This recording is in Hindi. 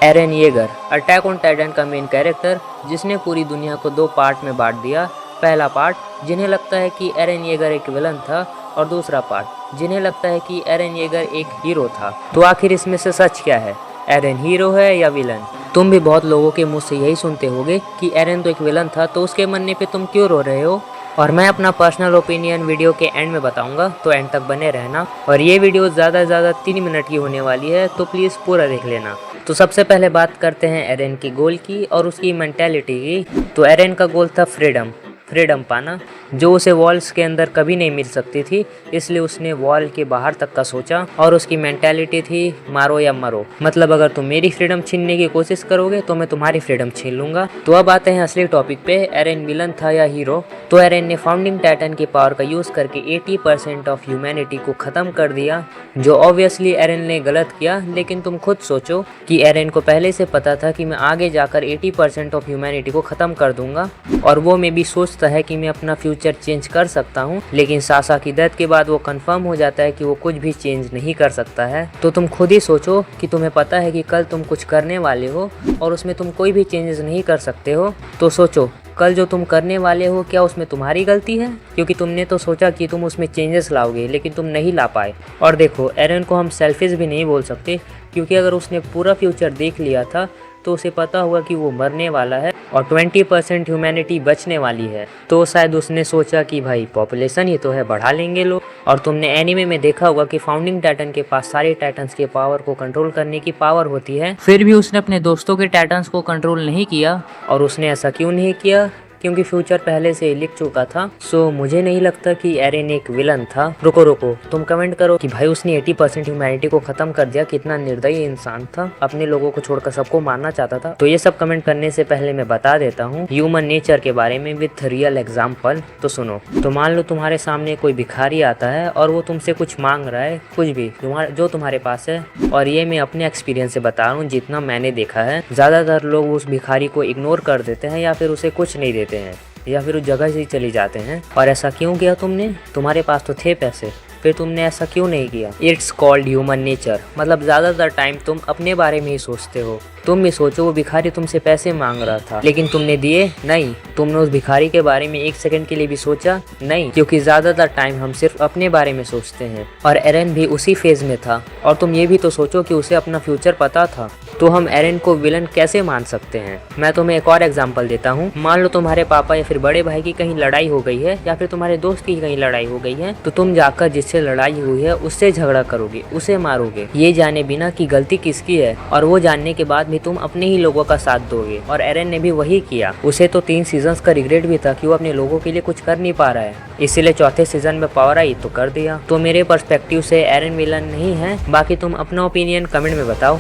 Eren Yeager, attack on Titan का मेन कैरेक्टर, जिसने पूरी दुनिया को दो पार्ट में बांट दिया। पहला पार्ट जिन्हें लगता है कि एरन येगर एक विलन था, और दूसरा पार्ट जिन्हें लगता है कि एरन येगर एक हीरो था। तो आखिर इसमें से सच क्या है, एरन हीरो है या विलन? तुम भी बहुत लोगों के मुंह से यही सुनते होगे कि एरन तो एक विलन था, तो उसके मरने पे तुम क्यों रो रहे हो। और मैं अपना पर्सनल ओपिनियन वीडियो के एंड में बताऊंगा, तो एंड तक बने रहना। और ये वीडियो ज़्यादा से ज़्यादा 3 मिनट की होने वाली है, तो प्लीज़ पूरा देख लेना। तो सबसे पहले बात करते हैं एरन की गोल की और उसकी मेंटेलिटी की। तो एरन का गोल था फ्रीडम पाना, जो उसे वॉल्स के अंदर कभी नहीं मिल सकती थी, इसलिए उसने वॉल के बाहर तक का सोचा। और उसकी मेंटेलिटी थी मारो या मरो, मतलब अगर तुम मेरी फ्रीडम छीनने की कोशिश करोगे तो मैं तुम्हारी फ्रीडम छीन लूंगा। तो अब आते हैं असली टॉपिक पे, एरन विलन था या हीरो। तो एरन ने फाउंडिंग टाइटन की पावर का यूज करके 80% ऑफ ह्यूमैनिटी को खत्म कर दिया, जो ऑब्वियसली एरन ने गलत किया। लेकिन तुम खुद सोचो कि एरन को पहले से पता था कि मैं आगे जाकर 80% ऑफ ह्यूमैनिटी को खत्म कर दूंगा, और वो में भी सोचता है कि मैं अपना फ्यूचर चेंज कर सकता हूँ। लेकिन सासा की डेथ के बाद वो कंफर्म हो जाता है कि वो कुछ भी चेंज नहीं कर सकता है। तो तुम खुद ही सोचो कि तुम्हें पता है कि कल तुम कुछ करने वाले हो और उसमें तुम कोई भी चेंजेस नहीं कर सकते हो। तो सोचो, कल जो तुम करने वाले हो क्या उसमें तुम्हारी गलती है? क्योंकि तुमने तो सोचा कि तुम उसमें चेंजेस लाओगे, लेकिन तुम नहीं ला पाए। और देखो, एरन को हम सेल्फिश भी नहीं बोल सकते, क्योंकि अगर उसने पूरा फ्यूचर देख लिया था तो उसे पता होगा कि वो मरने वाला है और 20% ह्यूमैनिटी बचने वाली है। तो शायद उसने सोचा कि भाई पॉपुलेशन ही तो है, बढ़ा लेंगे लोग। और तुमने एनीमे में देखा होगा कि फाउंडिंग टाइटन के पास सारे टाइटन्स के पावर को कंट्रोल करने की पावर होती है, फिर भी उसने अपने दोस्तों के टाइटन्स को कंट्रोल नहीं किया। और उसने ऐसा क्यों नहीं किया? क्योंकि फ्यूचर पहले से ही लिख चुका था। सो मुझे नहीं लगता कि एरन एक विलन था। रुको, तुम कमेंट करो कि भाई उसने 80% ह्यूमैनिटी को खत्म कर दिया, कितना निर्दयी इंसान था, अपने लोगों को छोड़कर सबको मारना चाहता था। तो ये सब कमेंट करने से पहले मैं बता देता हूँ ह्यूमन नेचर के बारे में विथ रियल एग्जाम्पल। तो सुनो, तो मान लो तुम्हारे सामने कोई भिखारी आता है और वो तुमसे कुछ मांग रहा है, कुछ भी जो तुम्हारे पास है। और ये मैं अपने एक्सपीरियंस से बता रहा हूँ, जितना मैंने देखा है। ज्यादातर लोग उस भिखारी को इग्नोर कर देते हैं या फिर उसे कुछ नहीं देते हैं, या फिर उस जगह से ही चली जाते हैं। और ऐसा क्यों किया तुमने? तुम्हारे पास तो थे पैसे, फिर तुमने ऐसा क्यों नहीं किया? It's called human nature. मतलब ज्यादातर टाइम तुम अपने बारे में ही सोचते हो। तुम भी सोचो, वो भिखारी तुमसे पैसे मांग रहा था, लेकिन तुमने दिए नहीं। तुमने उस भिखारी के बारे में 1 सेकंड के लिए भी सोचा नहीं, क्योंकि ज्यादातर टाइम हम सिर्फ अपने बारे में सोचते हैं। और एरन भी उसी फेज में था। और तुम ये भी तो सोचो कि उसे अपना फ्यूचर पता था। तो हम एरन को विलन कैसे मान सकते हैं? मैं तुम्हें एक और एग्जांपल देता हूँ। मान लो तुम्हारे पापा या फिर बड़े भाई की कहीं लड़ाई हो गई है, या फिर तुम्हारे दोस्त की कहीं लड़ाई हो गई है, तो तुम जाकर जिससे लड़ाई हुई है उससे झगड़ा करोगे, उसे मारोगे, ये जाने बिना कि गलती किसकी है। और वो जानने के बाद भी तुम अपने ही लोगों का साथ दोगे। और एरन ने भी वही किया। उसे तो 3 सीजन्स का रिग्रेट भी था कि वो अपने लोगों के लिए कुछ कर नहीं पा रहा है, इसीलिए चौथे सीजन में पावर आई तो कर दिया। तो मेरे पर्सपेक्टिव से एरन विलन नहीं है। बाकी तुम अपना ओपिनियन कमेंट में बताओ।